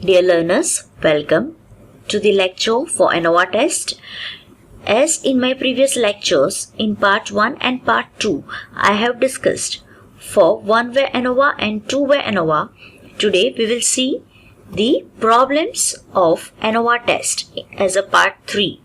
Dear learners, welcome to the lecture for ANOVA test. As in my previous lectures, in part 1 and part 2, I have discussed for one-way ANOVA and two-way ANOVA. Today we will see the problems of ANOVA test as a part 3.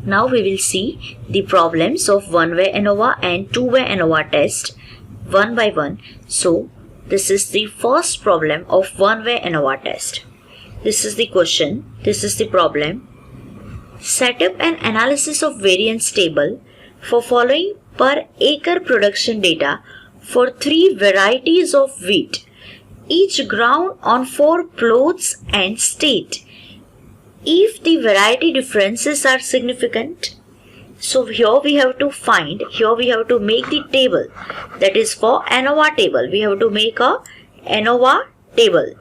Now we will see the problems of one-way ANOVA and two-way ANOVA test one by one. So this is the first problem of one-way ANOVA test. This is the question. This is the problem. Set up an analysis of variance table for following per acre production data for 3 varieties of wheat, each ground on 4 plots, and state if the variety differences are significant. So here we have to make the table, that is for ANOVA table. We have to make a ANOVA table.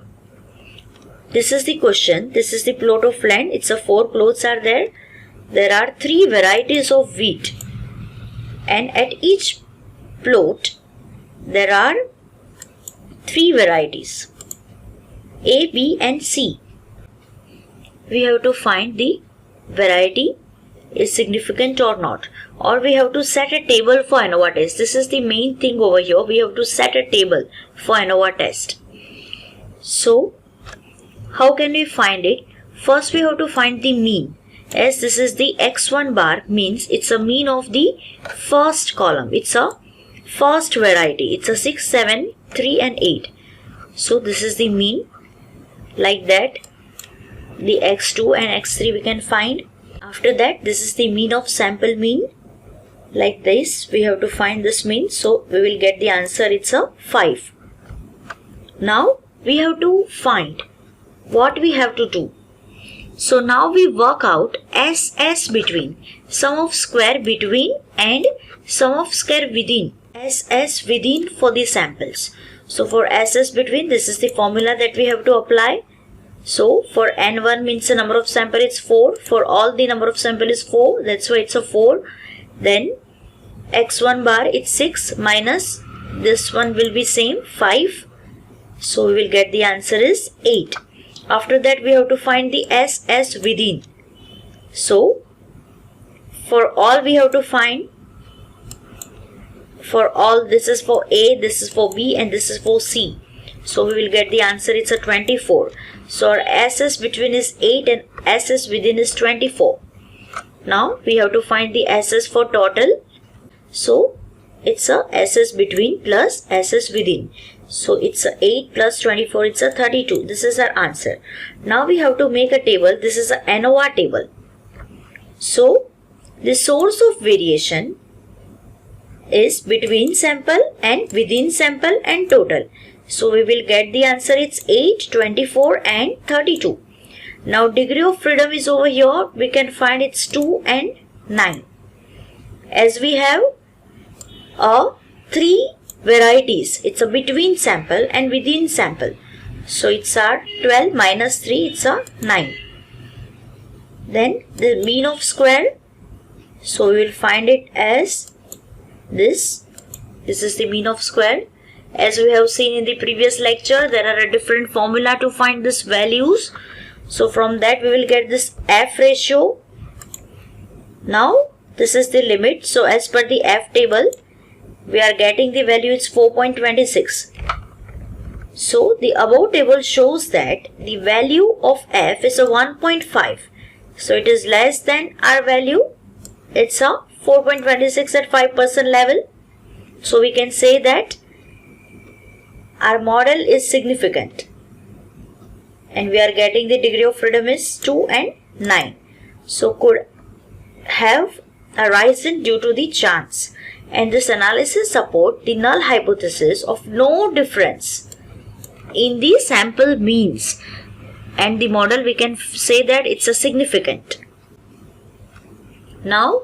This is the question. This is the plot of land. It's a 4 plots are there. There are 3 varieties of wheat, and at each plot there are 3 varieties A, B and C. We have to find the variety is significant or not, or we have to set a table for ANOVA test. This is the main thing over here. We have to set a table for ANOVA test. So how can we find it? First we have to find the mean. As this is the x1 bar, means it's a mean of the first column. It's a first variety. It's a 6, 7, 3 and 8. So this is the mean. Like that, the x2 and x3 we can find. After that, this is the mean of sample mean. Like this, we have to find this mean. So we will get the answer. It's a 5. Now we have to find what we have to do. So now we work out SS between, sum of square between and sum of square within. SS within for the samples. So for SS between, this is the formula that we have to apply. So for N1 means the number of sample is 4. For all the number of sample is 4. That's why it's a 4. Then X1 bar it's 6 minus this one will be same 5. So we will get the answer is 8. After that we have to find the SS within. So for all we have to find, for all this is for A, this is for B and this is for C. So we will get the answer, it's a 24. So our SS between is 8 and SS within is 24. Now we have to find the SS for total. So it's a SS between plus SS within. So it's a 8 plus 24, it's a 32. This is our answer. Now we have to make a table. This is a ANOVA table. So the source of variation is between sample and within sample and total. So we will get the answer. It's 8, 24 and 32. Now degree of freedom is over here. We can find it's 2 and 9. As we have 3 varieties, it's a between sample and within sample. So it's a 12 minus 3, it's a 9. Then the mean of square. So we will find it as this. This is the mean of square. As we have seen in the previous lecture, there are a different formula to find these values. So from that we will get this F ratio. Now this is the limit. So as per the F table, we are getting the value is 4.26. So the above table shows that the value of F is a 1.5. So it is less than our value. It's a 4.26 at 5% level. So we can say that our model is significant. And we are getting the degree of freedom is 2 and 9. So could have arisen due to the chance. And this analysis support the null hypothesis of no difference in the sample means, and the model we can say that it's a significant. Now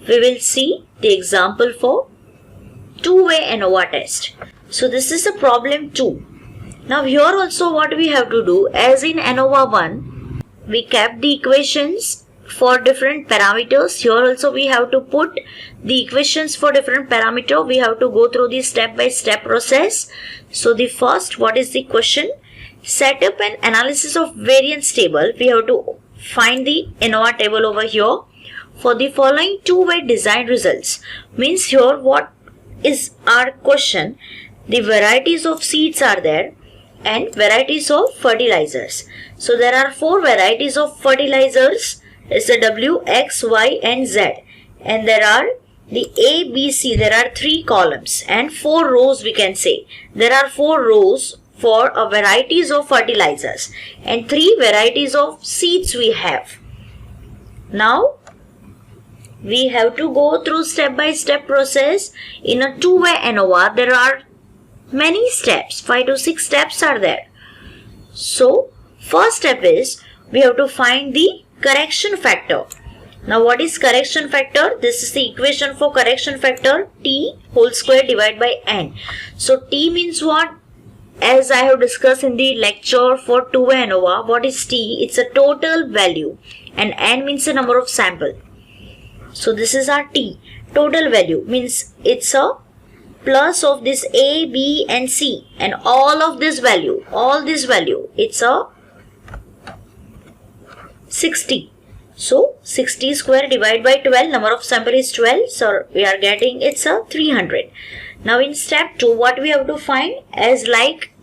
we will see the example for two-way ANOVA test. So this is a problem 2. Now here also what we have to do, as in ANOVA 1 we kept the equations for different parameters. Here also we have to put the equations for different parameter. We have to go through the step-by-step process. So the first, what is the question? set up an analysis of variance table, we have to find the ANOVA table over here for the following two-way design results. Means here what is our question? The varieties of seeds are there and varieties of fertilizers. So there are 4 varieties of fertilizers. It's the W, X, Y and Z. And there are the A, B, C. There are 3 columns and 4 rows we can say. There are 4 rows for varieties of fertilizers and 3 varieties of seeds we have. Now we have to go through step-by-step process. In a two-way ANOVA, there are many steps, 5 to 6 steps are there. So, first step is we have to find the correction factor. Now, what is correction factor? This is the equation for correction factor, T whole square divided by N. So, T means what? As I have discussed in the lecture for two-way ANOVA, what is T? It's a total value and N means the number of sample. So, this is our T. Total value means it's a plus of this A, B and C and all of this value, it's a 60. So 60 square divided by 12, number of sample is 12, so we are getting it's a 300. Now in step 2, what we have to find? As like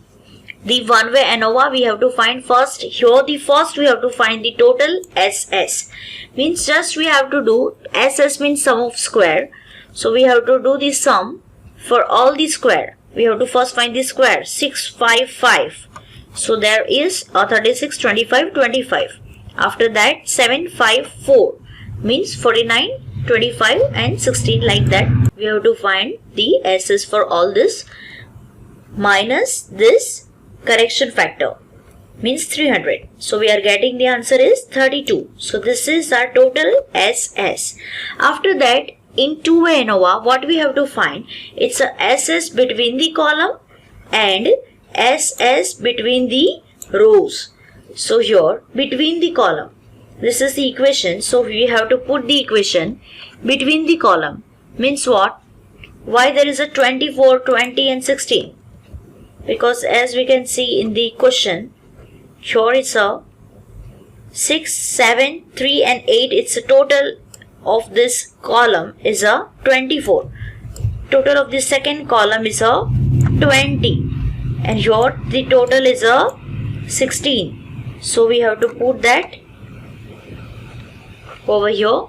the one-way ANOVA, we have to find first, here the first we have to find the total SS. Means just we have to do, SS means sum of square. So we have to do the sum for all the square. We have to first find the square, 655. So there is 36, 25, 25. After that 754 means 49, 25 and 16, like that. We have to find the SS for all this minus this correction factor means 300. So we are getting the answer is 32. So this is our total SS. After that, in two-way ANOVA, what we have to find? It's a SS between the column and SS between the rows. So here, between the column, this is the equation. So we have to put the equation between the column. Means what? Why there is a 24, 20 and 16? Because as we can see in the question, here it's a 6, 7, 3 and 8. It's a total of this column is a 24. Total of the second column is a 20. And here the total is a 16. So we have to put that over here,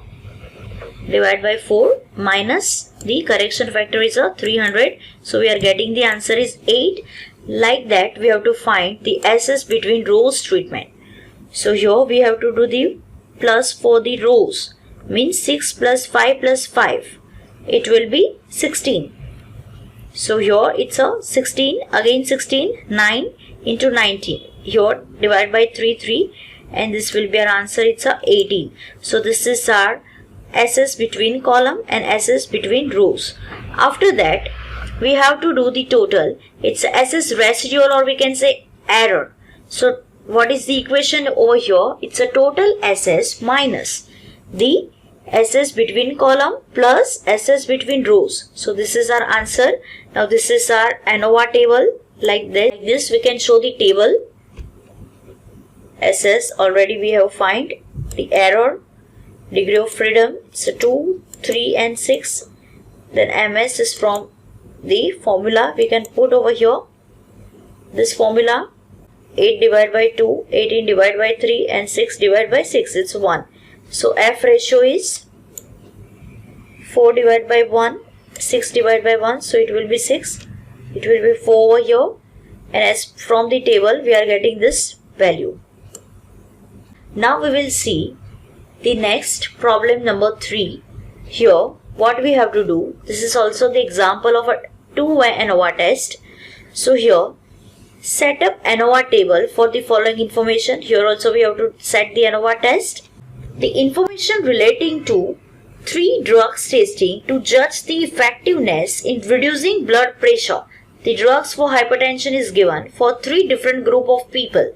divide by 4 minus the correction factor is a 300. So we are getting the answer is 8. Like that we have to find the SS between rows treatment. So here we have to do the plus for the rows. Means 6 plus 5 plus 5. It will be 16. So here it's a 16, again 16, 9 into 19. Here divide by 3 and this will be our answer, it's a 18. So this is our SS between column and SS between rows. After that we have to do the total. It's SS residual or we can say error. So what is the equation over here? It's a total SS minus the SS between column plus SS between rows. So this is our answer. Now this is our ANOVA table. Like this we can show the table. SS already we have find. The error, degree of freedom, so 2, 3 and 6. Then MS is from the formula we can put over here. This formula, 8 divided by 2, 18 divided by 3 and 6 divided by 6, it's 1. So F ratio is 4 divided by 1, 6 divided by 1, so it will be 6. It will be 4 over here, and as from the table we are getting this value. Now we will see the next problem number 3. Here what we have to do, this is also the example of a two-way ANOVA test. So here set up ANOVA table for the following information. Here also we have to set the ANOVA test. The information relating to 3 drugs testing to judge the effectiveness in reducing blood pressure. The drugs for hypertension is given for 3 different group of people.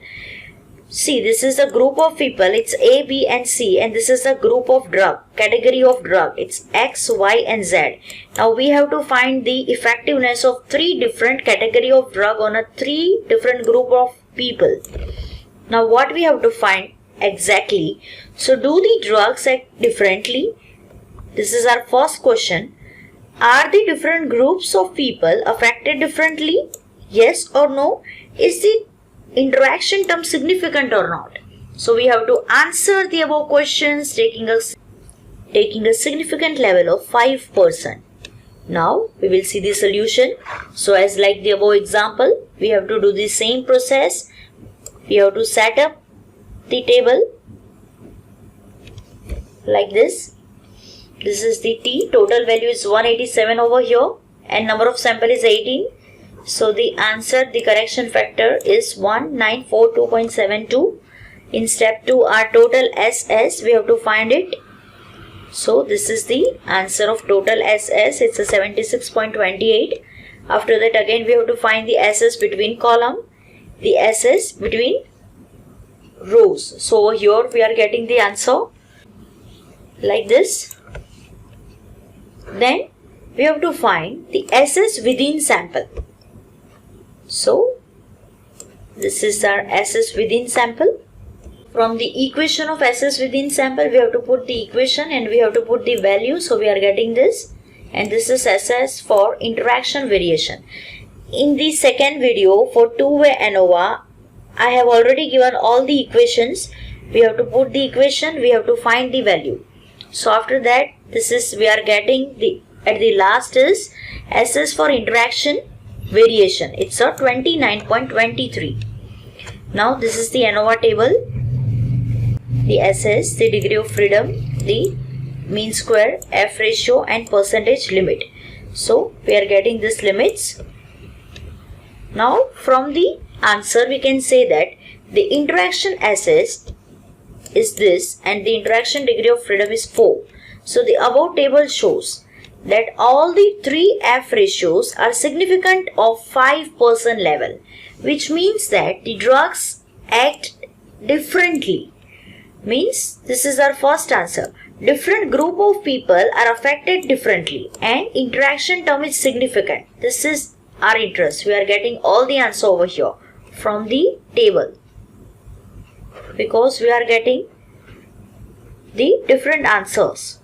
See, this is a group of people, it's A, B and C, and this is a group of drug, category of drug, it's X, Y and Z. Now we have to find the effectiveness of 3 different category of drug on a 3 different group of people. Now what we have to find exactly? So do the drugs act differently? This is our first question. Are the different groups of people affected differently? Yes or no? Is the interaction term significant or not? So we have to answer the above questions taking a significant level of 5%. Now we will see the solution. So as like the above example, we have to do the same process. We have to set up the table like this. This is the T. Total value is 187 over here and number of sample is 18. So the answer, the correction factor is 1942.72. In step 2, our total SS, we have to find it. So this is the answer of total SS. It's a 76.28. After that again we have to find the SS between column, the SS between rows. So over here we are getting the answer like this. Then we have to find the SS within sample. So this is our SS within sample. From the equation of SS within sample, we have to put the equation and we have to put the value. So we are getting this, and this is SS for interaction variation. In the second video for two-way ANOVA, I have already given all the equations. We have to put the equation, we have to find the value. So after that, this is we are getting the at the last is SS for interaction variation. It's a 29.23. Now this is the ANOVA table. The SS, the degree of freedom, the mean square, F ratio and percentage limit. So we are getting these limits. Now from the answer we can say that the interaction SS is this and the interaction degree of freedom is 4. So the above table shows that all the three F ratios are significant of 5% level, which means that the drugs act differently. Means this is our first answer. Different group of people are affected differently and interaction term is significant. This is our interest. We are getting all the answer over here from the table because we are getting the different answers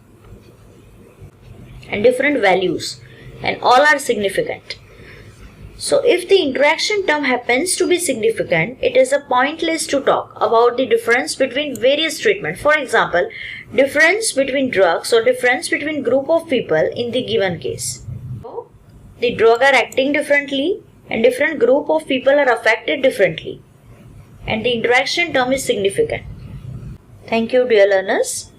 and different values and all are significant. So if the interaction term happens to be significant, it is a pointless to talk about the difference between various treatment. For example, difference between drugs or difference between group of people in the given case. So, the drug are acting differently and different group of people are affected differently and the interaction term is significant. Thank you dear learners.